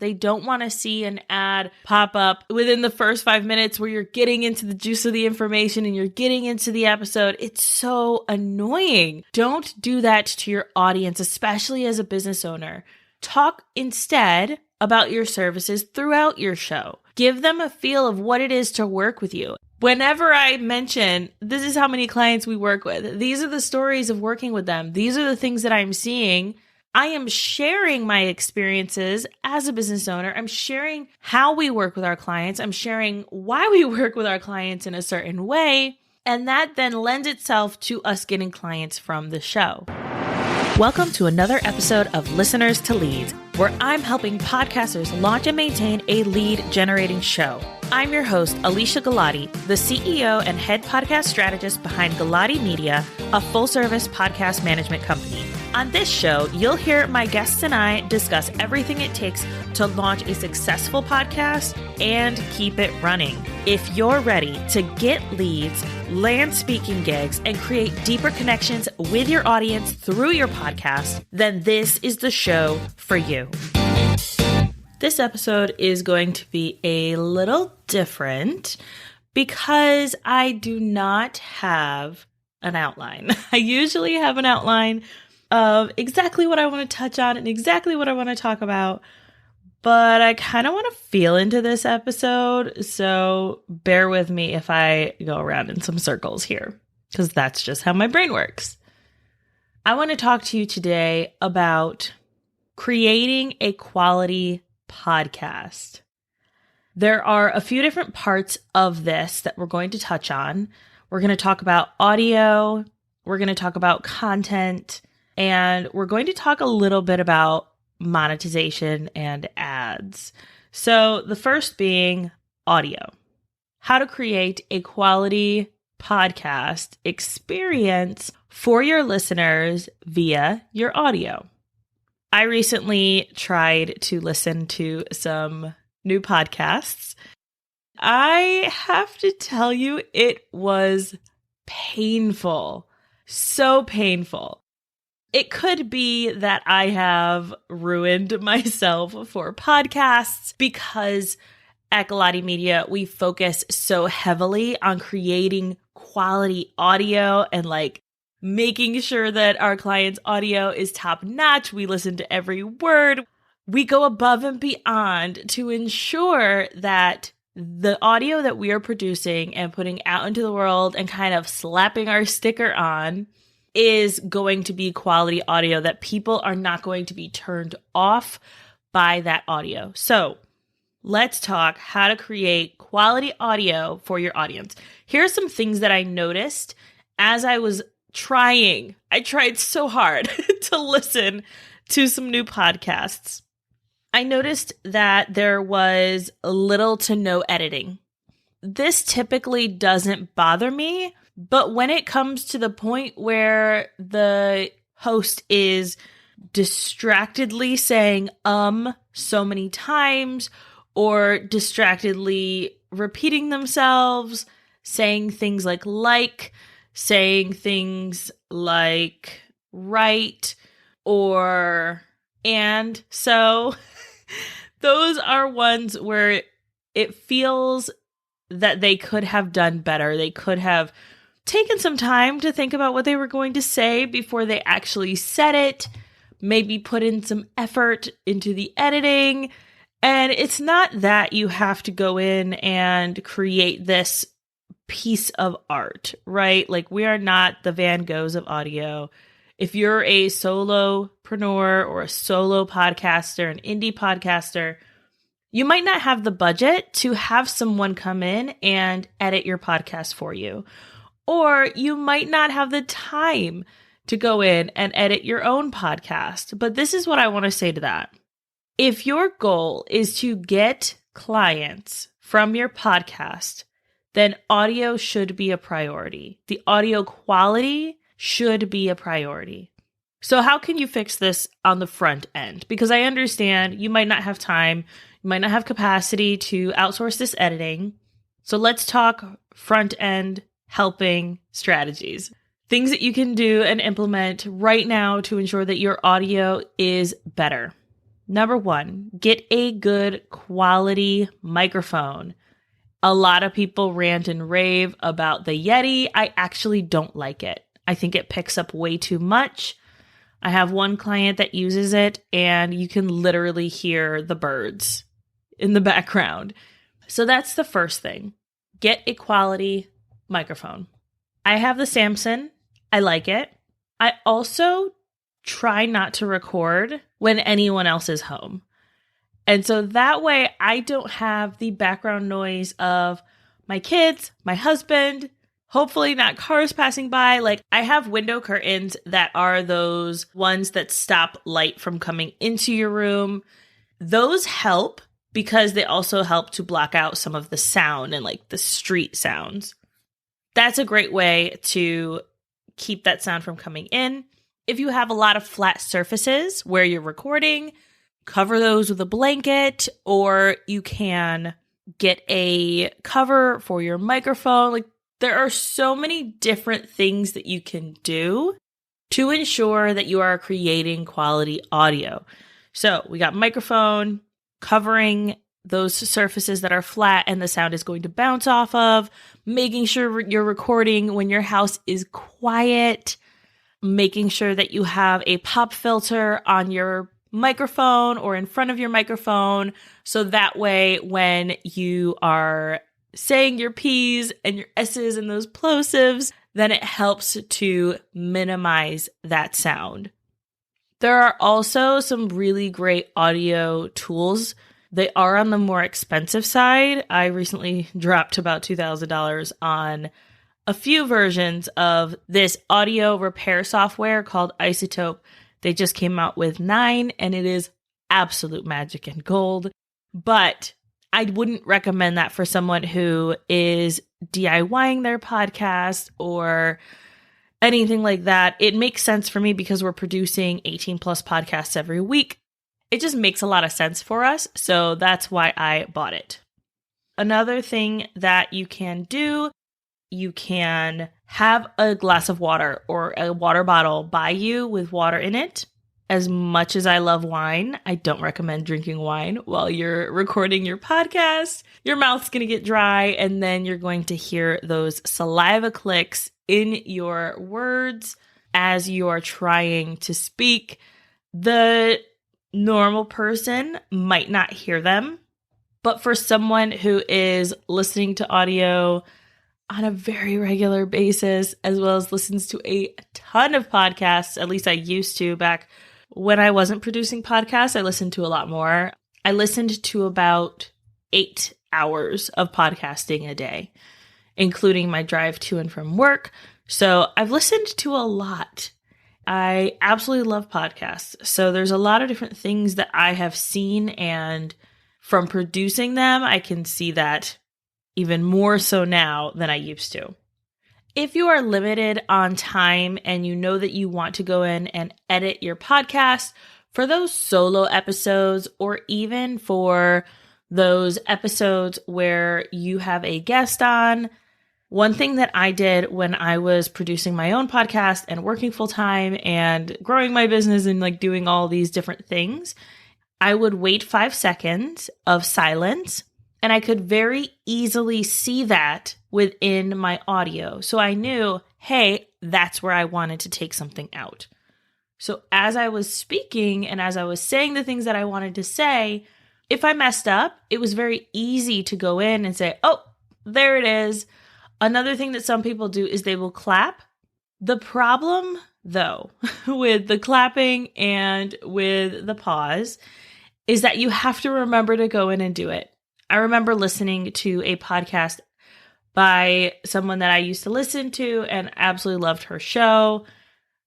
They don't want to see an ad pop up within the first 5 minutes where you're getting into the juice of the information and you're getting into the episode. It's so annoying. Don't do that to your audience, especially as a business owner. Talk instead about your services throughout your show. Give them a feel of what it is to work with you. Whenever I mention, this is how many clients we work with, these are the stories of working with them, these are the things that I'm seeing, I am sharing my experiences as a business owner. I'm sharing how we work with our clients. I'm sharing why we work with our clients in a certain way. And that then lends itself to us getting clients from the show. Welcome to another episode of Listeners to Leads, where I'm helping podcasters launch and maintain a lead generating show. I'm your host, Alicia Galati, the CEO and head podcast strategist behind Galati Media, a full-service podcast management company. On this show, you'll hear my guests and I discuss everything it takes to launch a successful podcast and keep it running. If you're ready to get leads, land speaking gigs, and create deeper connections with your audience through your podcast, then this is the show for you. This episode is going to be a little different because I do not have an outline. I usually have an outline of exactly what I want to touch on and exactly what I want to talk about, but I kind of want to feel into this episode, so bear with me if I go around in some circles here, because that's just how my brain works. I want to talk to you today about creating a quality podcast. There are a few different parts of this that we're going to touch on. We're going to talk about audio, we're going to talk about content, and we're going to talk a little bit about monetization and ads. So the first being audio. How to create a quality podcast experience for your listeners via your audio. I recently tried to listen to some new podcasts. I have to tell you, it was painful. So painful. It could be that I have ruined myself for podcasts because at Galati Media, we focus so heavily on creating quality audio and making sure that our clients' audio is top notch. We listen to every word. We go above and beyond to ensure that the audio that we are producing and putting out into the world and kind of slapping our sticker on is going to be quality audio, that people are not going to be turned off by that audio. So let's talk how to create quality audio for your audience. Here are some things that I noticed as I was trying. I tried so hard to listen to some new podcasts. I noticed that there was little to no editing. This typically doesn't bother me, but when it comes to the point where the host is distractedly saying so many times, or distractedly repeating themselves, saying things like, saying things like right, or and so, those are ones where it feels that they could have done better. They could have taken some time to think about what they were going to say before they actually said it, maybe put in some effort into the editing. And it's not that you have to go in and create this piece of art, right? We are not the Van Goghs of audio. If you're a solopreneur or a solo podcaster, an indie podcaster, you might not have the budget to have someone come in and edit your podcast for you. Or you might not have the time to go in and edit your own podcast. But this is what I want to say to that. If your goal is to get clients from your podcast, then audio should be a priority. The audio quality should be a priority. So how can you fix this on the front end? Because I understand you might not have time, you might not have capacity to outsource this editing. So let's talk front end helping strategies. Things that you can do and implement right now to ensure that your audio is better. Number one, get a good quality microphone. A lot of people rant and rave about the Yeti. I actually don't like it. I think it picks up way too much. I have one client that uses it and you can literally hear the birds in the background. So that's the first thing. Get a quality microphone. I have the Samson. I like it. I also try not to record when anyone else is home. And so that way I don't have the background noise of my kids, my husband, hopefully not cars passing by. Like I have window curtains that are those ones that stop light from coming into your room. Those help because they also help to block out some of the sound and like the street sounds. That's a great way to keep that sound from coming in. If you have a lot of flat surfaces where you're recording, cover those with a blanket, or you can get a cover for your microphone. Like there are so many different things that you can do to ensure that you are creating quality audio. So we got microphone, covering those surfaces that are flat and the sound is going to bounce off of, making sure you're recording when your house is quiet, making sure that you have a pop filter on your microphone or in front of your microphone. So that way, when you are saying your P's and your S's and those plosives, then it helps to minimize that sound. There are also some really great audio tools. They are on the more expensive side. I recently dropped about $2,000 on a few versions of this audio repair software called Isotope. They just came out with 9 and it is absolute magic and gold. But I wouldn't recommend that for someone who is DIYing their podcast or anything like that. It makes sense for me because we're producing 18 plus podcasts every week. It just makes a lot of sense for us. So that's why I bought it. Another thing that you can do, you can have a glass of water or a water bottle by you with water in it. As much as I love wine, I don't recommend drinking wine while you're recording your podcast. Your mouth's going to get dry and then you're going to hear those saliva clicks in your words as you are trying to speak. The normal person might not hear them, but for someone who is listening to audio on a very regular basis, as well as listens to a ton of podcasts, at least I used to back when I wasn't producing podcasts, I listened to a lot more. I listened to about 8 hours of podcasting a day, including my drive to and from work. So I've listened to a lot. I absolutely love podcasts. So there's a lot of different things that I have seen, and from producing them, I can see that even more so now than I used to. If you are limited on time and you know that you want to go in and edit your podcast for those solo episodes, or even for those episodes where you have a guest on, one thing that I did when I was producing my own podcast and working full time and growing my business and like doing all these different things, I would wait 5 seconds of silence. And I could very easily see that within my audio. So I knew, hey, that's where I wanted to take something out. So as I was speaking and as I was saying the things that I wanted to say, if I messed up, it was very easy to go in and say, oh, there it is. Another thing that some people do is they will clap. The problem, though, with the clapping and with the pause is that you have to remember to go in and do it. I remember listening to a podcast by someone that I used to listen to and absolutely loved her show.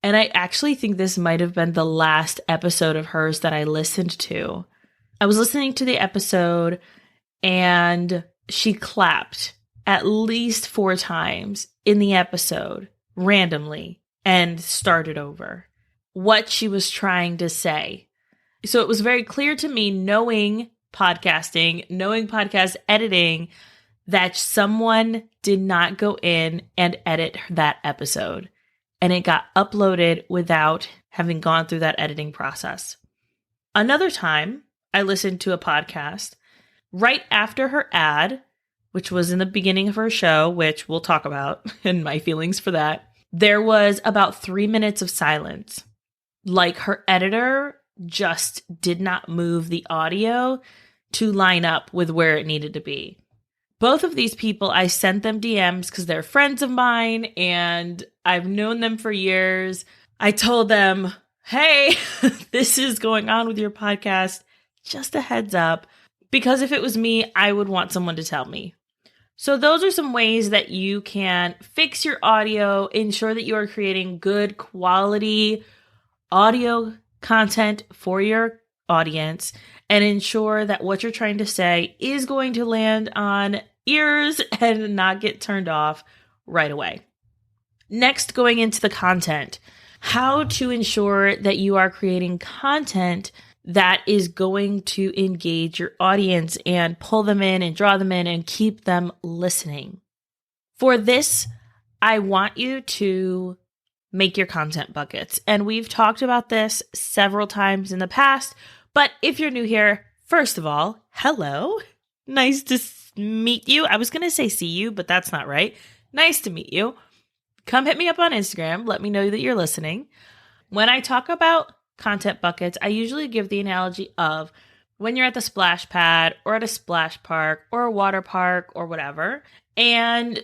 And I actually think this might have been the last episode of hers that I listened to. I was listening to the episode and she clapped at least 4 times in the episode randomly and started over what she was trying to say. So it was very clear to me, knowing podcasting, knowing podcast editing, that someone did not go in and edit that episode. And it got uploaded without having gone through that editing process. Another time, I listened to a podcast right after her ad, which was in the beginning of her show, which we'll talk about and my feelings for that. There was about 3 minutes of silence. Like her editor just did not move the audio to line up with where it needed to be. Both of these people, I sent them DMs because they're friends of mine and I've known them for years. I told them, hey, this is going on with your podcast. Just a heads up. Because if it was me, I would want someone to tell me. So those are some ways that you can fix your audio, ensure that you are creating good quality audio content for your audience, and ensure that what you're trying to say is going to land on ears and not get turned off right away. Next, going into the content, how to ensure that you are creating content that is going to engage your audience and pull them in and draw them in and keep them listening. For this, I want you to make your content buckets. And we've talked about this several times in the past, but if you're new here, first of all, hello. Nice to meet you. I was going to say see you, but that's not right. Nice to meet you. Come hit me up on Instagram. Let me know that you're listening. When I talk about content buckets, I usually give the analogy of when you're at the splash pad or at a splash park or a water park or whatever. And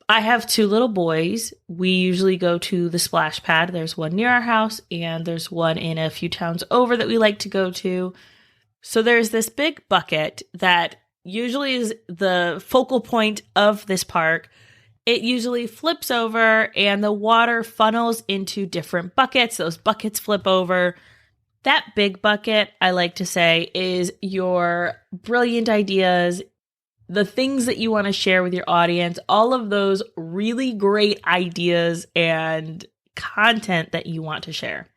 I have 2 little boys. We usually go to the splash pad. There's one near our house and there's one in a few towns over that we like to go to. So there's this big bucket that usually is the focal point of this park. It usually flips over and the water funnels into different buckets. Those buckets flip over. That big bucket, I like to say, is your brilliant ideas, the things that you want to share with your audience, all of those really great ideas and content that you want to share.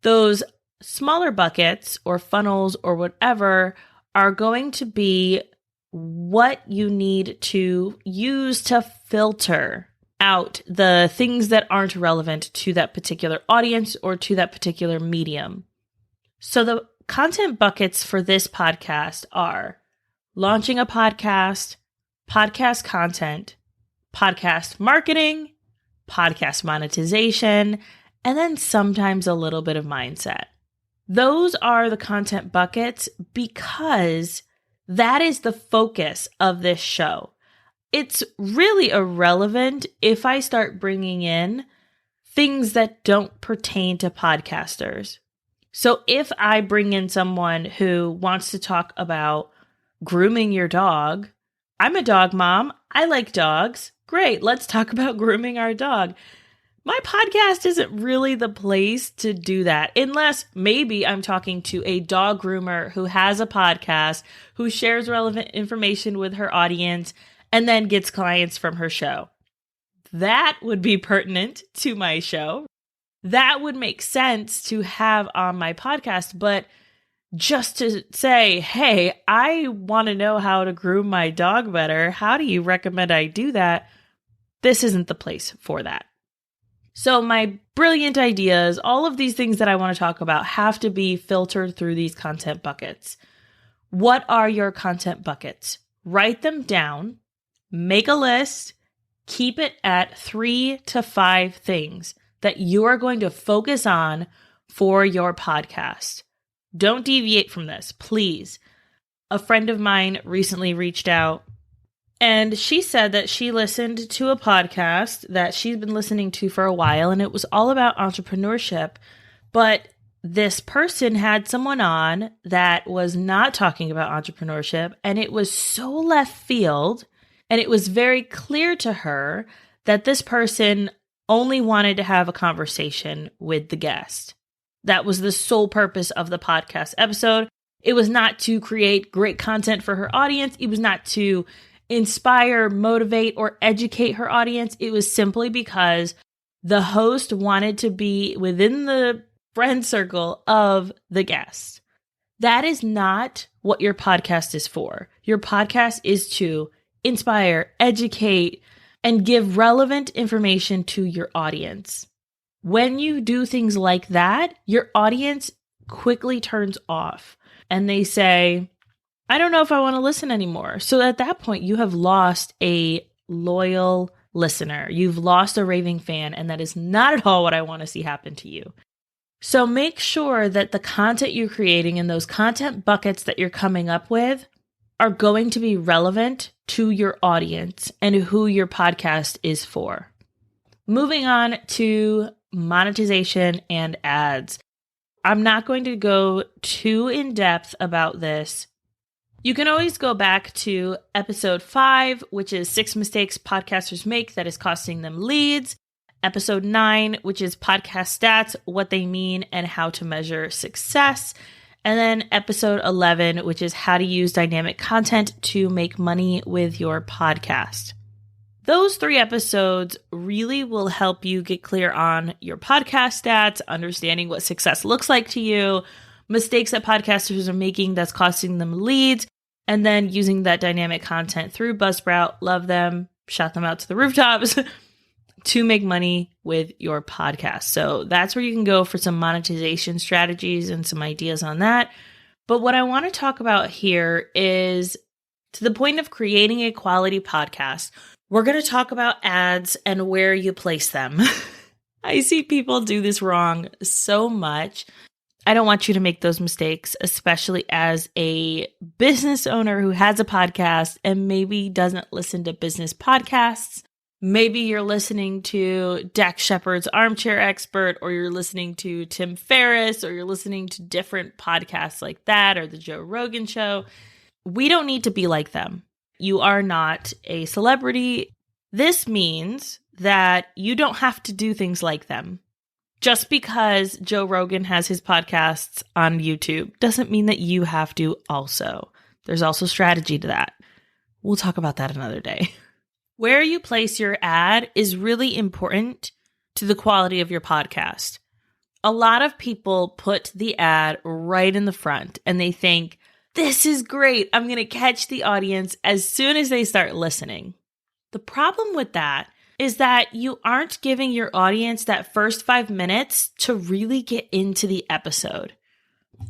Those smaller buckets or funnels or whatever are going to be what you need to use to filter out the things that aren't relevant to that particular audience or to that particular medium. So the content buckets for this podcast are launching a podcast, podcast content, podcast marketing, podcast monetization, and then sometimes a little bit of mindset. Those are the content buckets because that is the focus of this show. It's really irrelevant if I start bringing in things that don't pertain to podcasters. So if I bring in someone who wants to talk about grooming your dog, I'm a dog mom. I like dogs. Great. Let's talk about grooming our dog. My podcast isn't really the place to do that unless maybe I'm talking to a dog groomer who has a podcast, who shares relevant information with her audience, and then gets clients from her show. That would be pertinent to my show. That would make sense to have on my podcast, but just to say, hey, I want to know how to groom my dog better. How do you recommend I do that? This isn't the place for that. So my brilliant ideas, all of these things that I want to talk about have to be filtered through these content buckets. What are your content buckets? Write them down, make a list, keep it at 3 to 5 things that you are going to focus on for your podcast. Don't deviate from this, please. A friend of mine recently reached out and she said that she listened to a podcast that she's been listening to for a while, and it was all about entrepreneurship. But this person had someone on that was not talking about entrepreneurship, and it was so left field, and it was very clear to her that this person only wanted to have a conversation with the guest. That was the sole purpose of the podcast episode. It was not to create great content for her audience. It was not to inspire, motivate, or educate her audience. It was simply because the host wanted to be within the friend circle of the guest. That is not what your podcast is for. Your podcast is to inspire, educate, and give relevant information to your audience. When you do things like that, your audience quickly turns off and they say, I don't know if I want to listen anymore. So at that point, you have lost a loyal listener. You've lost a raving fan, and that is not at all what I want to see happen to you. So make sure that the content you're creating and those content buckets that you're coming up with are going to be relevant to your audience and who your podcast is for. Moving on to monetization and ads. I'm not going to go too in depth about this. You can always go back to episode 5, which is 6 mistakes podcasters make that is costing them leads. Episode 9, which is podcast stats, what they mean and how to measure success. And then episode 11, which is how to use dynamic content to make money with your podcast. Those 3 episodes really will help you get clear on your podcast stats, understanding what success looks like to you, mistakes that podcasters are making that's costing them leads, and then using that dynamic content through Buzzsprout, love them, shout them out to the rooftops, to make money with your podcast. So that's where you can go for some monetization strategies and some ideas on that. But what I want to talk about here is to the point of creating a quality podcast, we're going to talk about ads and where you place them. I see people do this wrong so much. I don't want you to make those mistakes, especially as a business owner who has a podcast and maybe doesn't listen to business podcasts. Maybe you're listening to Dax Shepard's Armchair Expert, or you're listening to Tim Ferriss, or you're listening to different podcasts like that, or the Joe Rogan Show. We don't need to be like them. You are not a celebrity. This means that you don't have to do things like them. Just because Joe Rogan has his podcasts on YouTube doesn't mean that you have to also. There's also strategy to that. We'll talk about that another day. Where you place your ad is really important to the quality of your podcast. A lot of people put the ad right in the front and they think, this is great. I'm going to catch the audience as soon as they start listening. The problem with that is that you aren't giving your audience that first 5 minutes to really get into the episode.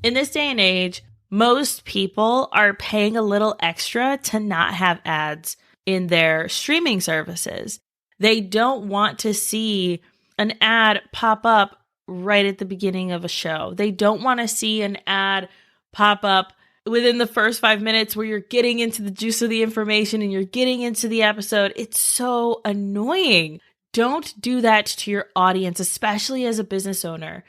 In this day and age, most people are paying a little extra to not have ads in their streaming services. They don't want to see an ad pop up right at the beginning of a show. They don't want to see an ad pop up within the first 5 minutes where you're getting into the juice of the information and you're getting into the episode. It's so annoying. Don't do that to your audience, especially as a business owner.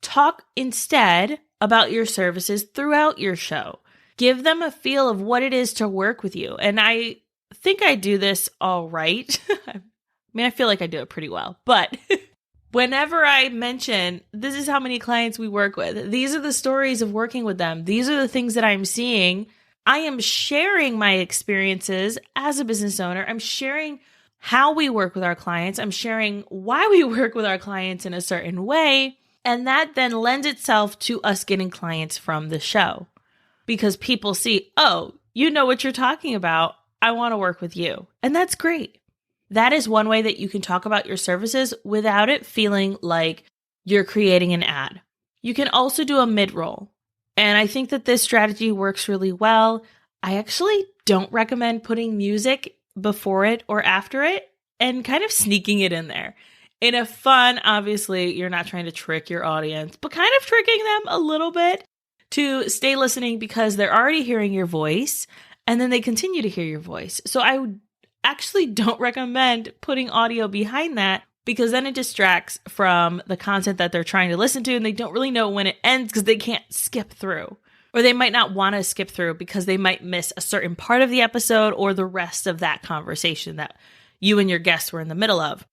Talk instead about your services throughout your show. Give them a feel of what it is to work with you. And I think I do this all right. I feel like I do it pretty well, but whenever I mention, this is how many clients we work with, these are the stories of working with them, these are the things that I'm seeing, I am sharing my experiences as a business owner. I'm sharing how we work with our clients. I'm sharing why we work with our clients in a certain way. And that then lends itself to us getting clients from the show because people see, oh, you know what you're talking about. I want to work with you. And that's great. That is one way that you can talk about your services without it feeling like you're creating an ad. You can also do a mid-roll. And I think that this strategy works really well. I actually don't recommend putting music before it or after it and kind of sneaking it in there. In a fun, obviously, you're not trying to trick your audience, but kind of tricking them a little bit to stay listening because they're already hearing your voice and then they continue to hear your voice. So I actually don't recommend putting audio behind that because then it distracts from the content that they're trying to listen to and they don't really know when it ends because they can't skip through. Or they might not want to skip through because they might miss a certain part of the episode or the rest of that conversation that you and your guests were in the middle of.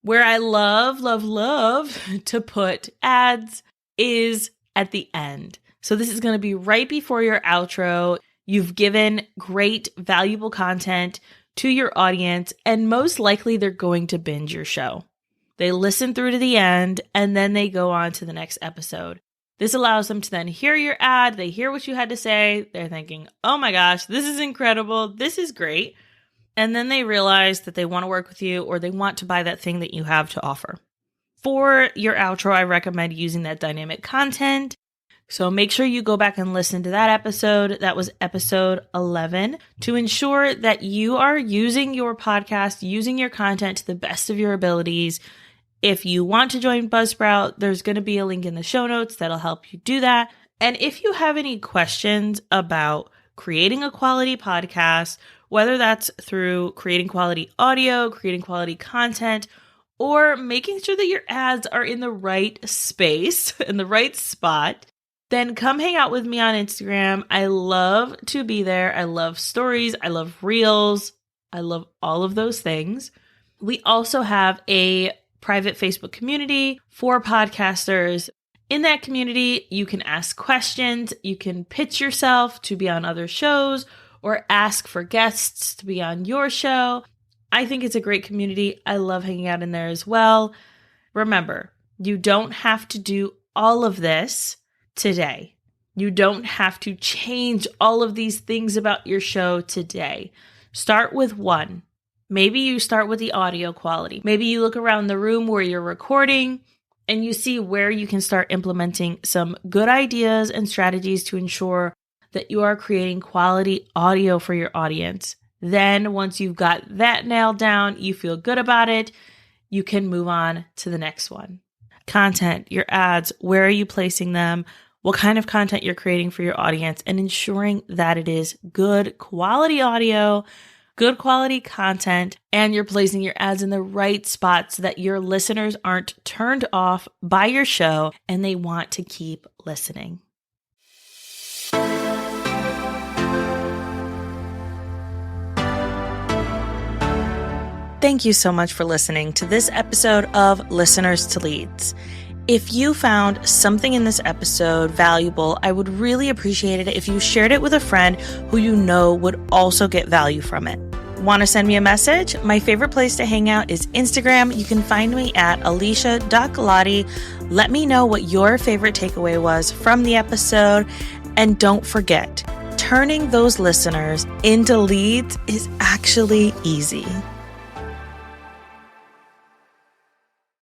Where I love to put ads is at the end. So this is going to be right before your outro. You've given great, valuable content to your audience, and most likely they're going to binge your show. They listen through to the end, and then they go on to the next episode. This allows them to then hear your ad. They hear what you had to say. They're thinking, oh my gosh, this is incredible. This is great. And then they realize that they want to work with you or they want to buy that thing that you have to offer. For your outro, I recommend using that dynamic content So make sure you go back and listen to that episode. That was episode 11 to ensure that you are using your podcast, using your content to the best of your abilities. If you want to join Buzzsprout, there's going to be a link in the show notes that'll help you do that. And if you have any questions about creating a quality podcast, whether that's through creating quality audio, creating quality content, or making sure that your ads are in the right space, in the right spot, then come hang out with me on Instagram. I love to be there. I love stories. I love reels. I love all of those things. We also have a private Facebook community for podcasters. In that community, you can ask questions. You can pitch yourself to be on other shows or ask for guests to be on your show. I think it's a great community. I love hanging out in there as well. Remember, you don't have to do all of this today. You don't have to change all of these things about your show today. Start with one. Maybe you start with the audio quality. Maybe you look around the room where you're recording and you see where you can start implementing some good ideas and strategies to ensure that you are creating quality audio for your audience. Then once you've got that nailed down, you feel good about it, you can move on to the next one. Content, your ads, where are you placing them? What kind of content you're creating for your audience, and ensuring that it is good quality audio, good quality content, and you're placing your ads in the right spots so that your listeners aren't turned off by your show and they want to keep listening. Thank you so much for listening to this episode of Listeners to Leads. If you found something in this episode valuable, I would really appreciate it if you shared it with a friend who you know would also get value from it. Want to send me a message? My favorite place to hang out is Instagram. You can find me at alicia.galati. Let me know what your favorite takeaway was from the episode. And don't forget, turning those listeners into leads is actually easy.